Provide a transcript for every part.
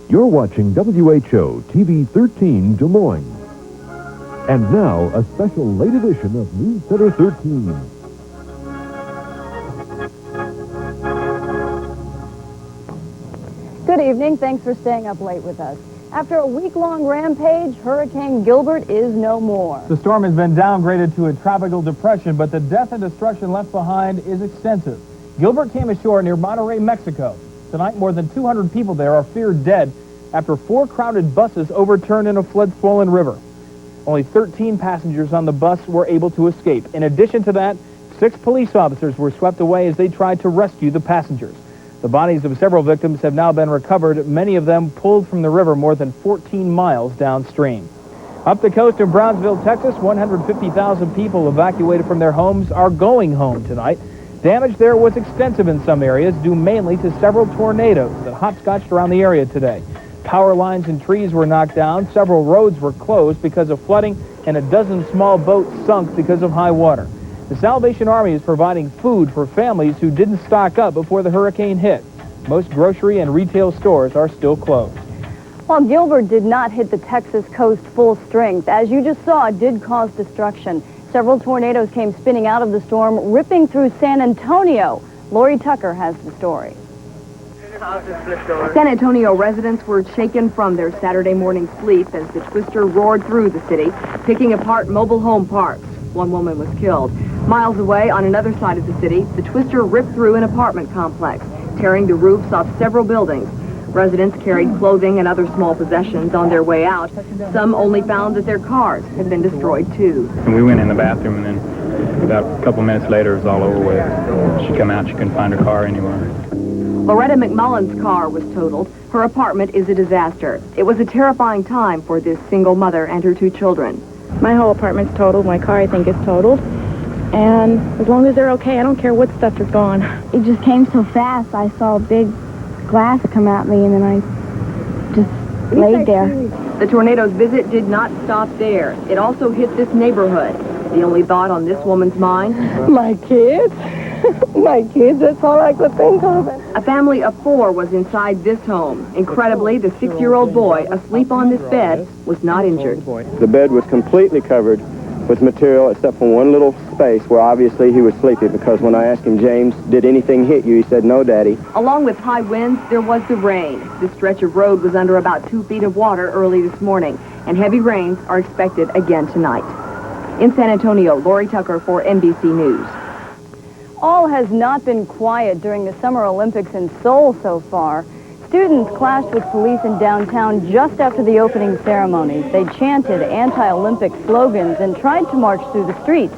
You're watching WHO TV 13 Des Moines. And now, a special late edition of Newscenter 13. Good evening. Thanks for staying up late with us. After a week-long rampage, Hurricane Gilbert is no more. The storm has been downgraded to a tropical depression, but the death and destruction left behind is extensive. Gilbert came ashore near Monterrey, Mexico. Tonight, more than 200 people there are feared dead after 4 crowded buses overturned in a flood-swollen river. Only 13 passengers on the bus were able to escape. In addition to that, 6 police officers were swept away as they tried to rescue the passengers. The bodies of several victims have now been recovered, many of them pulled from the river more than 14 miles downstream. Up the coast of Brownsville, Texas, 150,000 people evacuated from their homes are going home tonight. Damage there was extensive in some areas, due mainly to several tornadoes that hopscotched around the area today. Power lines and trees were knocked down, several roads were closed because of flooding, and a dozen small boats sunk because of high water. The Salvation Army is providing food for families who didn't stock up before the hurricane hit. Most grocery and retail stores are still closed. While Gilbert did not hit the Texas coast full strength, as you just saw, it did cause destruction. Several tornadoes came spinning out of the storm, ripping through San Antonio. Lori Tucker has the story. San Antonio residents were shaken from their Saturday morning sleep as the twister roared through the city, picking apart mobile home parks. 1 woman was killed. Miles away, on another side of the city, the twister ripped through an apartment complex, tearing the roofs off several buildings. Residents carried clothing and other small possessions on their way out. Some only found that their cars had been destroyed, too. We went in the bathroom, and then about a couple minutes later, it was all over with. She come out, she couldn't find her car anywhere. Loretta McMullen's car was totaled. Her apartment is a disaster. It was a terrifying time for this single mother and her 2 children. My whole apartment's totaled. My car, I think, is totaled. And as long as they're okay, I don't care what stuff is gone. It just came so fast. I saw a big glass come at me, and then I just laid there. The tornado's visit did not stop there. It also hit this neighborhood. The only thought on this woman's mind? My kids. My kids, that's all I could think of. A family of 4 was inside this home. Incredibly, the 6-year-old boy asleep on this bed was not injured. The bed was completely covered with material except for one little space where obviously he was sleepy, because when I asked him, James, did anything hit you? He said, no, Daddy. Along with high winds, there was the rain. This stretch of road was under about 2 feet of water early this morning, and heavy rains are expected again tonight. In San Antonio, Lori Tucker for NBC News. All has not been quiet during the Summer Olympics in Seoul so far. Students clashed with police in downtown just after the opening ceremonies. They chanted anti-Olympic slogans and tried to march through the streets.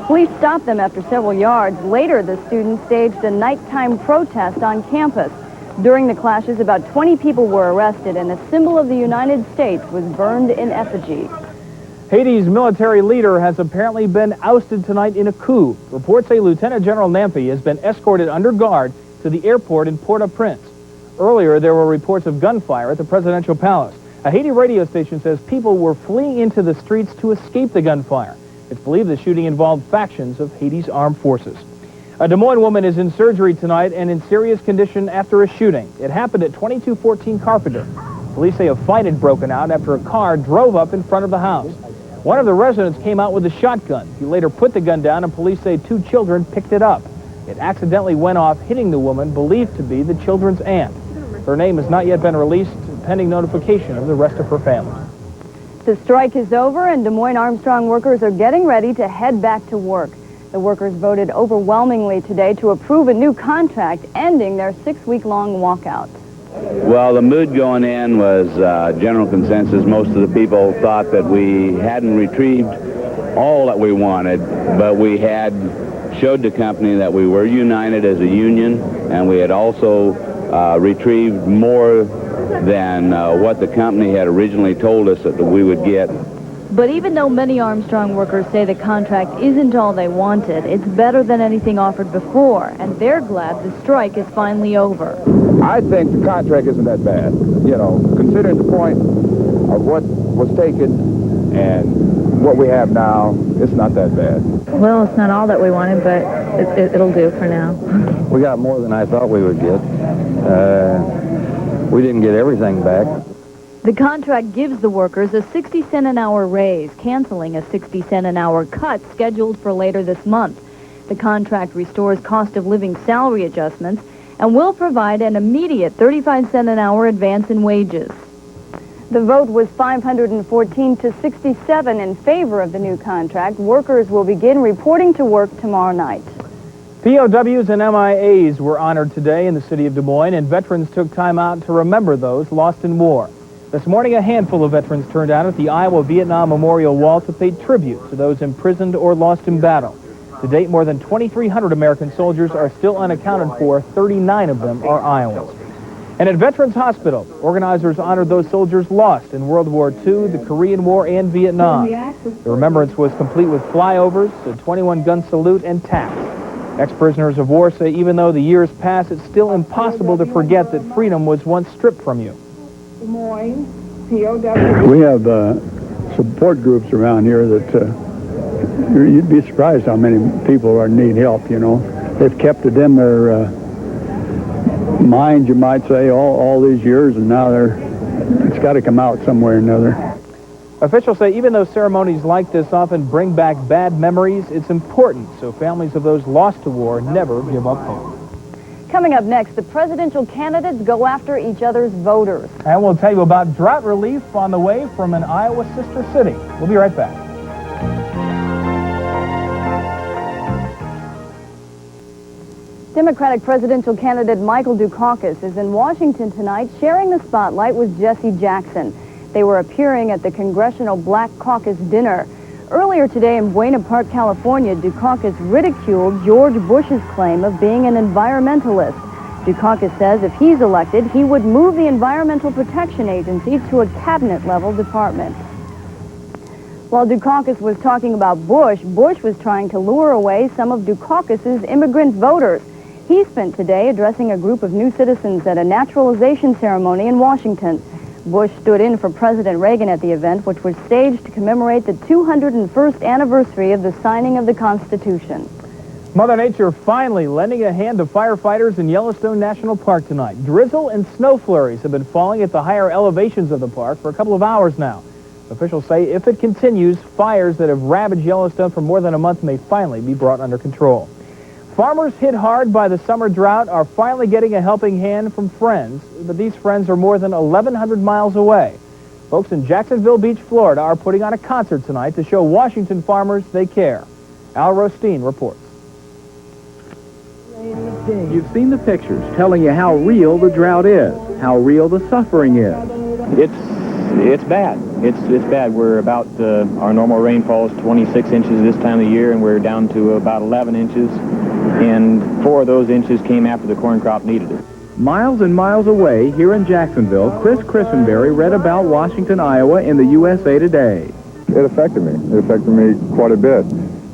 Police stopped them after several yards. Later, the students staged a nighttime protest on campus. During the clashes, about 20 people were arrested, and a symbol of the United States was burned in effigy. Haiti's military leader has apparently been ousted tonight in a coup. Reports say Lieutenant General Nampi has been escorted under guard to the airport in Port-au-Prince. Earlier, there were reports of gunfire at the presidential palace. A Haiti radio station says people were fleeing into the streets to escape the gunfire. It's believed the shooting involved factions of Haiti's armed forces. A Des Moines woman is in surgery tonight and in serious condition after a shooting. It happened at 2214 Carpenter. Police say a fight had broken out after a car drove up in front of the house. One of the residents came out with a shotgun. He later put the gun down, and police say 2 children picked it up. It accidentally went off, hitting the woman believed to be the children's aunt. Her name has not yet been released, pending notification of the rest of her family. The strike is over, and Des Moines Armstrong workers are getting ready to head back to work. The workers voted overwhelmingly today to approve a new contract, ending their 6-week-long walkout. Well, the mood going in was general consensus. Most of the people thought that we hadn't retrieved all that we wanted, but we had showed the company that we were united as a union, and we had also retrieved more than what the company had originally told us that we would get. But even though many Armstrong workers say the contract isn't all they wanted, it's better than anything offered before, and they're glad the strike is finally over. I think the contract isn't that bad. You know, considering the point of what was taken and what we have now, it's not that bad. Well, it's not all that we wanted, but it'll do for now. We got more than I thought we would get. We didn't get everything back. The contract gives the workers a 60-cent an hour raise, canceling a 60-cent an hour cut scheduled for later this month. The contract restores cost of living salary adjustments and will provide an immediate 35-cent an hour advance in wages. The vote was 514 to 67 in favor of the new contract. Workers will begin reporting to work tomorrow night. POWs and MIAs were honored today in the city of Des Moines, and veterans took time out to remember those lost in war. This morning, a handful of veterans turned out at the Iowa-Vietnam Memorial Wall to pay tribute to those imprisoned or lost in battle. To date, more than 2,300 American soldiers are still unaccounted for. 39 of them are Iowans. And at Veterans Hospital, organizers honored those soldiers lost in World War II, the Korean War, and Vietnam. The remembrance was complete with flyovers, a 21-gun salute, and taps. Ex-prisoners of war say even though the years pass, it's still impossible to forget that freedom was once stripped from you. Moines, POWs. We have support groups around here that you'd be surprised how many people need help, you know. They've kept it in their mind, you might say, all these years, and now it's got to come out somewhere or another. Officials say even though ceremonies like this often bring back bad memories, it's important so families of those lost to war never give up hope. Coming up next, the presidential candidates go after each other's voters. And we'll tell you about drought relief on the way from an Iowa sister city. We'll be right back. Democratic presidential candidate Michael Dukakis is in Washington tonight sharing the spotlight with Jesse Jackson. They were appearing at the Congressional Black Caucus dinner. Earlier today in Buena Park, California, Dukakis ridiculed George Bush's claim of being an environmentalist. Dukakis says if he's elected, he would move the Environmental Protection Agency to a cabinet-level department. While Dukakis was talking about Bush, Bush was trying to lure away some of Dukakis's immigrant voters. He spent today addressing a group of new citizens at a naturalization ceremony in Washington. Bush stood in for President Reagan at the event, which was staged to commemorate the 201st anniversary of the signing of the Constitution. Mother Nature finally lending a hand to firefighters in Yellowstone National Park tonight. Drizzle and snow flurries have been falling at the higher elevations of the park for a couple of hours now. Officials say if it continues, fires that have ravaged Yellowstone for more than a month may finally be brought under control. Farmers hit hard by the summer drought are finally getting a helping hand from friends, but these friends are more than 1,100 miles away. Folks in Jacksonville Beach, Florida are putting on a concert tonight to show Washington farmers they care. Al Rothstein reports. You've seen the pictures telling you how real the drought is, how real the suffering is. It's bad. It's bad. We're about, our normal rainfall is 26 inches this time of the year, and we're down to about 11 inches. And 4 of those inches came after the corn crop needed it. Miles and miles away, here in Jacksonville, Chris Christenberry read about Washington, Iowa in the USA Today. It affected me. It affected me quite a bit.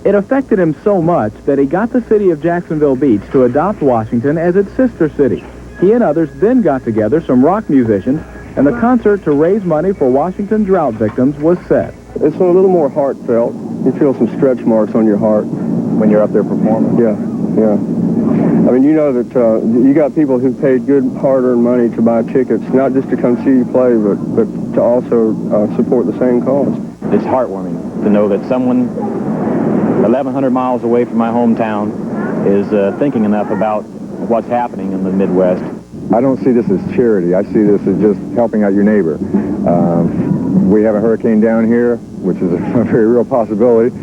It affected him so much that he got the city of Jacksonville Beach to adopt Washington as its sister city. He and others then got together some rock musicians, and the concert to raise money for Washington drought victims was set. It's a little more heartfelt. You feel some stretch marks on your heart when you're up there performing. Yeah. I mean, you know that you got people who paid good, hard-earned money to buy tickets, not just to come see you play, but to also support the same cause. It's heartwarming to know that someone 1,100 miles away from my hometown is thinking enough about what's happening in the Midwest. I don't see this as charity. I see this as just helping out your neighbor. We have a hurricane down here, which is a very real possibility.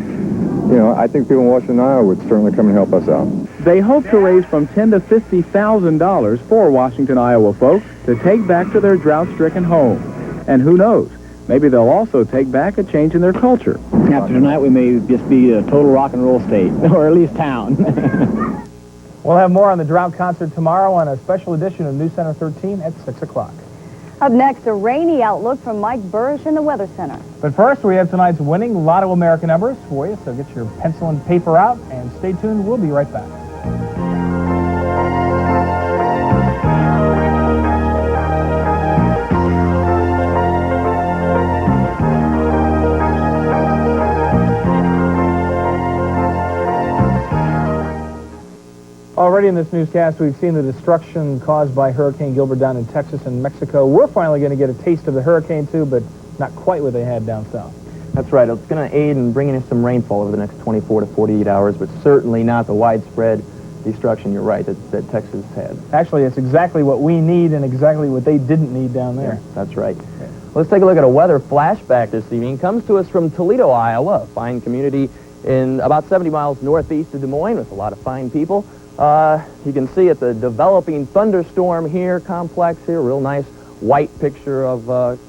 You know, I think people in Washington, Iowa would certainly come and help us out. They hope to raise from $10,000 to $50,000 for Washington, Iowa folks to take back to their drought-stricken home. And who knows, maybe they'll also take back a change in their culture. After tonight, we may just be a total rock and roll state, or at least town. We'll have more on the Drought Concert tomorrow on a special edition of Newscenter 13 at 6 o'clock. Up next, a rainy outlook from Mike Burrish in the Weather Center. But first, we have tonight's winning Lotto America numbers for you, so get your pencil and paper out, and stay tuned. We'll be right back. Already Already in this newscast, we've seen the destruction caused by Hurricane Gilbert down in Texas and Mexico. We're finally going to get a taste of the hurricane, too, but not quite what they had down south. That's right. It's going to aid in bringing in some rainfall over the next 24 to 48 hours, but certainly not the widespread destruction, you're right, that Texas had. Actually, it's exactly what we need and exactly what they didn't need down there. Yeah, that's right. Okay. Let's take a look at a weather flashback this evening. It comes to us from Toledo, Iowa, a fine community in about 70 miles northeast of Des Moines with a lot of fine people. You can see it's a developing thunderstorm here, complex here, real nice white picture of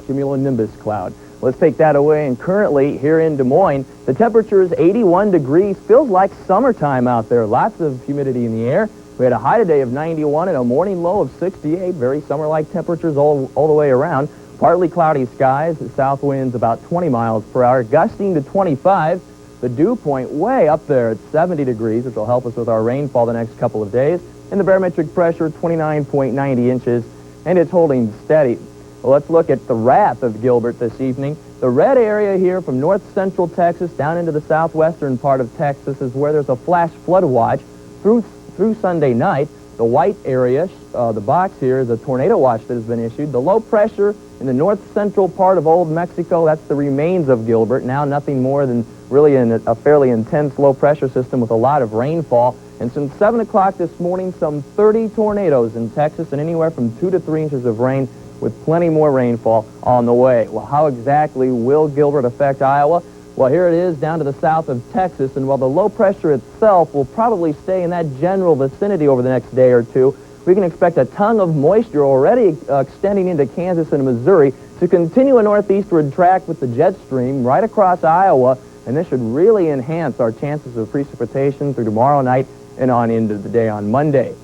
cumulonimbus cloud. Let's take that away, and currently here in Des Moines, the temperature is 81 degrees. Feels like summertime out there. Lots of humidity in the air. We had a high today of 91 and a morning low of 68. Very summer-like temperatures all the way around. Partly cloudy skies. The south winds about 20 miles per hour, gusting to 25. The dew point way up there at 70 degrees, which will help us with our rainfall the next couple of days. And the barometric pressure, 29.90 inches, and it's holding steady. Well, let's look at the wrath of Gilbert this evening. The red area here from north-central Texas down into the southwestern part of Texas is where there's a flash flood watch through Sunday night. The white area, the box here, is a tornado watch that has been issued. The low pressure in the north-central part of Old Mexico, that's the remains of Gilbert. Now nothing more than really a fairly intense low-pressure system with a lot of rainfall. And since 7 o'clock this morning, some 30 tornadoes in Texas and anywhere from 2 to 3 inches of rain, with plenty more rainfall on the way. Well, how exactly will Gilbert affect Iowa? Well, here it is down to the south of Texas, and while the low pressure itself will probably stay in that general vicinity over the next day or two, we can expect a tongue of moisture already extending into Kansas and Missouri to continue a northeastward track with the jet stream right across Iowa, and this should really enhance our chances of precipitation through tomorrow night and on into the day on Monday.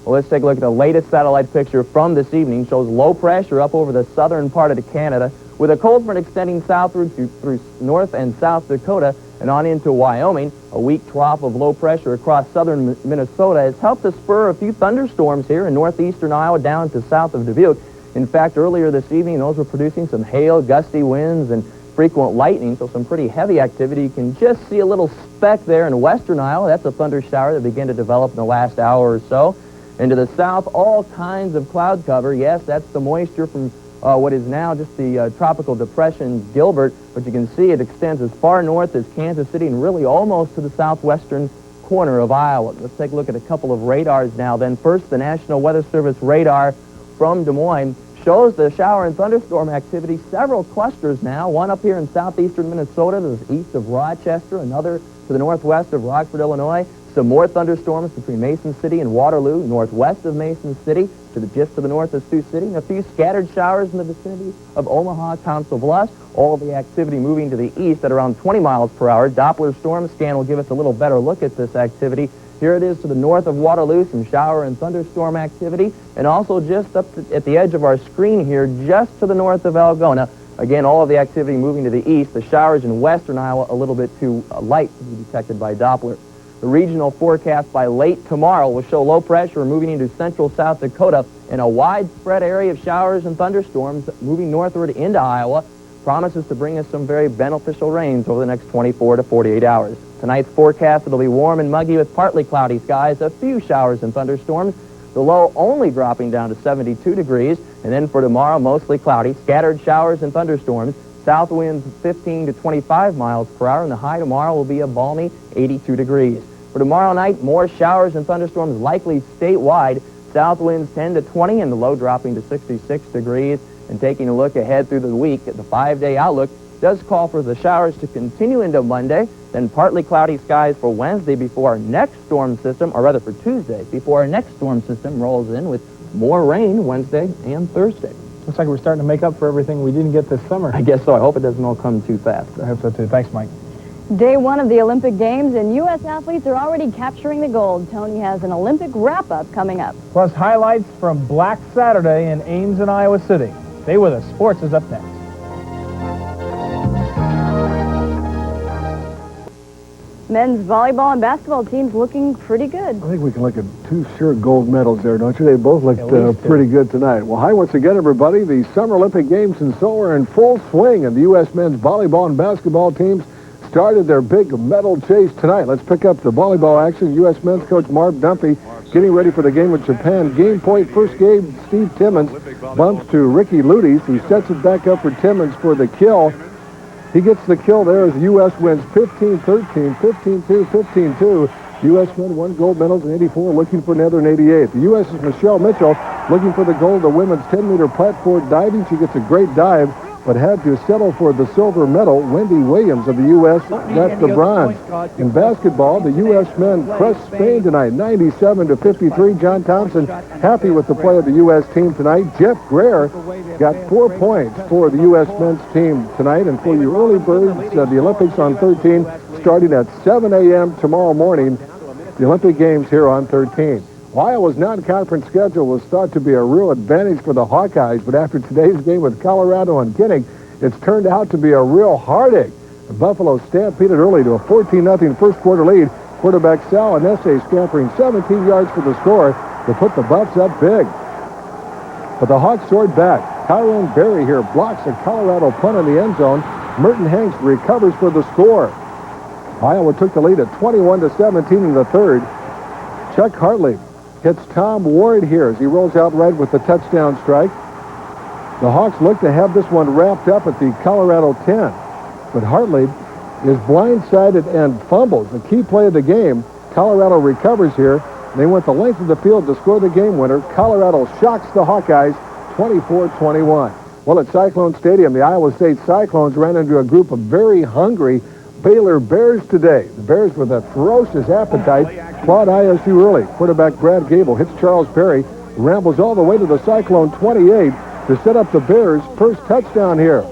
Well, let's take a look at the latest satellite picture from this evening. Shows low pressure up over the southern part of Canada with a cold front extending southward through North and South Dakota and on into Wyoming. A weak trough of low pressure across southern Minnesota has helped to spur a few thunderstorms here in northeastern Iowa down to south of Dubuque. In fact, earlier this evening, those were producing some hail, gusty winds, and frequent lightning, so some pretty heavy activity. You can just see a little speck there in western Iowa. That's a thunder shower that began to develop in the last hour or so. And to the south, all kinds of cloud cover. Yes, that's the moisture from what is now just the tropical depression Gilbert, but you can see it extends as far north as Kansas City and really almost to the southwestern corner of Iowa. Let's take a look at a couple of radars now. Then first, the National Weather Service radar from Des Moines shows the shower and thunderstorm activity. Several clusters now, one up here in southeastern Minnesota to the east of Rochester, another to the northwest of Rockford, Illinois. Some more thunderstorms between Mason City and Waterloo, northwest of Mason City, just to the north of Sioux City, and a few scattered showers in the vicinity of Omaha, Council Bluffs. All of the activity moving to the east at around 20 miles per hour. Doppler storm scan will give us a little better look at this activity. Here it is to the north of Waterloo, some shower and thunderstorm activity, and also just up at the edge of our screen here, just to the north of Algona. Again, all of the activity moving to the east. The showers in western Iowa a little bit too light to be detected by Doppler. The regional forecast by late tomorrow will show low pressure moving into central South Dakota and a widespread area of showers and thunderstorms moving northward into Iowa. Promises to bring us some very beneficial rains over the next 24 to 48 hours. Tonight's forecast, it'll be warm and muggy with partly cloudy skies, a few showers and thunderstorms. The low only dropping down to 72 degrees. And then for tomorrow, mostly cloudy, scattered showers and thunderstorms. South winds 15 to 25 miles per hour, and the high tomorrow will be a balmy 82 degrees. For tomorrow night, more showers and thunderstorms likely statewide. South winds 10 to 20 and the low dropping to 66 degrees. And taking a look ahead through the week, the 5-day outlook does call for the showers to continue into Monday, then partly cloudy skies for Wednesday before our next storm system, or rather for Tuesday, before our next storm system rolls in with more rain Wednesday and Thursday. Looks like we're starting to make up for everything we didn't get this summer. I guess so. I hope it doesn't all come too fast. I hope so too. Thanks, Mike. Day one of the Olympic Games, and U.S. athletes are already capturing the gold. Tony has an Olympic wrap-up coming up. Plus highlights from Black Saturday in Ames and Iowa City. Stay with us. Sports is up next. Men's volleyball and basketball teams looking pretty good. I think we can look at 2 sure gold medals there, don't you? They both looked pretty good tonight. Well, hi once again, everybody. The Summer Olympic Games in Seoul are in full swing, and the U.S. men's volleyball and basketball teams started their big medal chase tonight. Let's pick up the volleyball action. U.S. men's coach Marv Dumpy getting ready for the game with Japan. Game point, first game, Steve Timmons bumps to Ricky Ludes, who sets it back up for Timmons for the kill. He gets the kill there as the U.S. wins 15-13, 15-2, 15-2. U.S. men won gold medals in 84, looking for another in 88. The U.S.'s Michelle Mitchell looking for the gold of the women's 10-meter platform diving. She gets a great dive, but had to settle for the silver medal. Wendy Williams of the U.S. got the bronze. In basketball, the U.S. men crushed Spain tonight, 97-53. John Thompson happy with the play of the U.S. team tonight. Jeff Greer got 4 points for the U.S. men's team tonight. And for your early birds, the Olympics on 13, starting at 7 a.m. tomorrow morning, the Olympic Games here on 13. Iowa's non-conference schedule was thought to be a real advantage for the Hawkeyes, but after today's game with Colorado and Kinnick, it's turned out to be a real heartache. The Buffalo stampeded early to a 14-0 first quarter lead. Quarterback Sal Anese scampering 17 yards for the score to put the Buffs up big. But the Hawks soared back. Tyrone Berry here blocks a Colorado punt in the end zone. Merton Hanks recovers for the score. Iowa took the lead at 21-17 in the third. Chuck Hartley hits Tom Ward here as he rolls out right with the touchdown strike. The Hawks look to have this one wrapped up at the Colorado 10. But Hartley is blindsided and fumbles. The key play of the game. Colorado recovers here. They went the length of the field to score the game winner. Colorado shocks the Hawkeyes 24-21. Well, at Cyclone Stadium, the Iowa State Cyclones ran into a group of very hungry Baylor Bears today. The Bears with a ferocious appetite clawed ISU early. Quarterback Brad Gable hits Charles Perry, rambles all the way to the Cyclone 28 to set up the Bears' first touchdown here.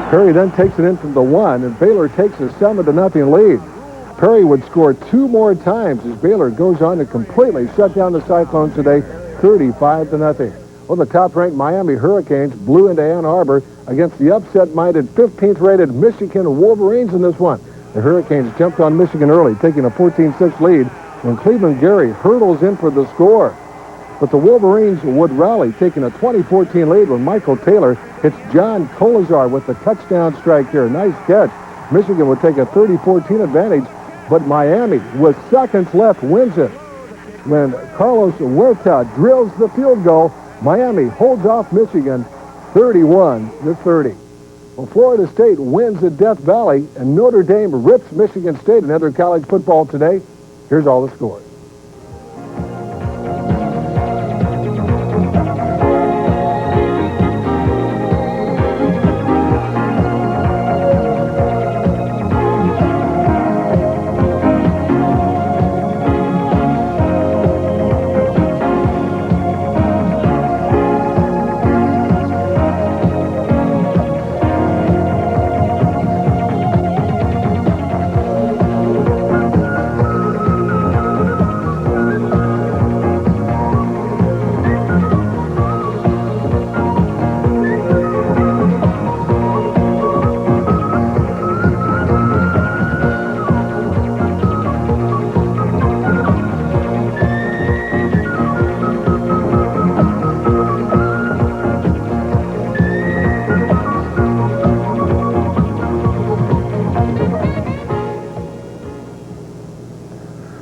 Perry then takes it in from the 1, and Baylor takes a 7-0 lead. Perry would score 2 more times as Baylor goes on to completely shut down the Cyclones today, 35-0. Well, the top-ranked Miami Hurricanes blew into Ann Arbor against the upset-minded 15th-rated Michigan Wolverines in this one. The Hurricanes jumped on Michigan early, taking a 14-6 lead when Cleveland Gary hurdles in for the score. But the Wolverines would rally, taking a 20-14 lead when Michael Taylor hits John Colazar with the touchdown strike here. Nice catch. Michigan would take a 30-14 advantage, but Miami, with seconds left, wins it. When Carlos Huerta drills the field goal, Miami holds off Michigan 31-30. Well, Florida State wins at Death Valley, and Notre Dame rips Michigan State in other college football today. Here's all the scores.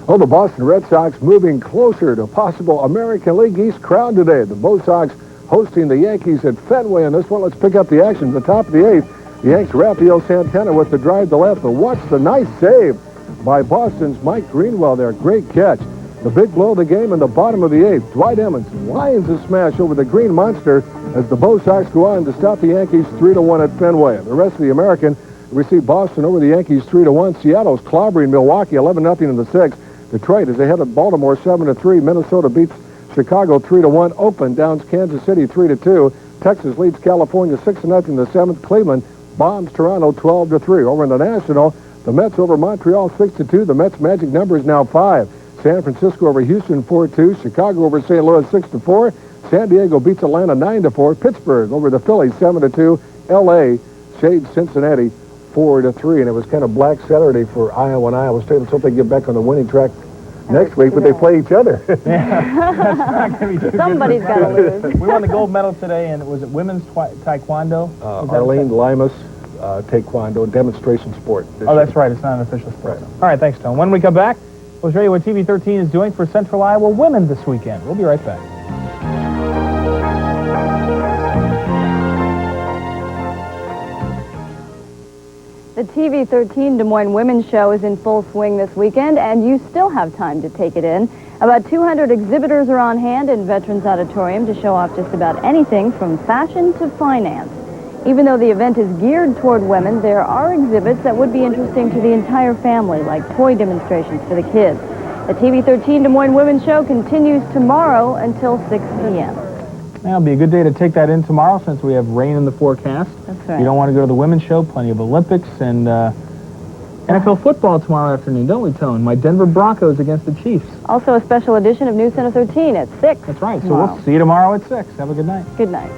Well, the Boston Red Sox moving closer to a possible American League East crown today. The Bo Sox hosting the Yankees at Fenway in this one. Let's pick up the action. At the top of the 8th, the Yanks' Rafael Santana with the drive to left. But watch the nice save by Boston's Mike Greenwell there. Great catch. The big blow of the game in the bottom of the 8th. Dwight Emmons lines a smash over the Green Monster as the Bo Sox go on to stop the Yankees 3-1 at Fenway. The rest of the American received Boston over the Yankees 3-1. Seattle's clobbering Milwaukee 11-0 in the 6th. Detroit is ahead of Baltimore 7-3. Minnesota beats Chicago 3-1. Oakland downs Kansas City 3-2. Texas leads California 6-0 in the 7th. Cleveland bombs Toronto 12-3. Over in the National, the Mets over Montreal 6-2. The Mets' magic number is now 5. San Francisco over Houston 4-2. Chicago over St. Louis 6-4. San Diego beats Atlanta 9-4. Pittsburgh over the Phillies 7-2. L.A. shades Cincinnati 4-3, and it was kind of Black Saturday for Iowa and Iowa State. Let's hope they get back on the winning track next week, but they play each other. Yeah, that's not going to be too Somebody's got to lose. We won the gold medal today, and was it women's taekwondo? Arlene Limas, taekwondo, demonstration sport. Oh, that's right. It's not an official sport. Right. All right, thanks, Tom. When we come back, We'll show you what TV 13 is doing for Central Iowa women this weekend. We'll be right back. The TV 13 Des Moines Women's Show is in full swing this weekend, and you still have time to take it in. About 200 exhibitors are on hand in Veterans Auditorium to show off just about anything from fashion to finance. Even though the event is geared toward women, there are exhibits that would be interesting to the entire family, like toy demonstrations for the kids. The TV 13 Des Moines Women's Show continues tomorrow until 6 p.m. That'll be a good day to take that in tomorrow since we have rain in the forecast. That's right. You don't want to go to the women's show, plenty of Olympics, and NFL football tomorrow afternoon, don't we, Tone? My Denver Broncos against the Chiefs. Also a special edition of Newscenter 13 at 6. That's right. Tomorrow. So we'll see you tomorrow at 6. Have a good night. Good night.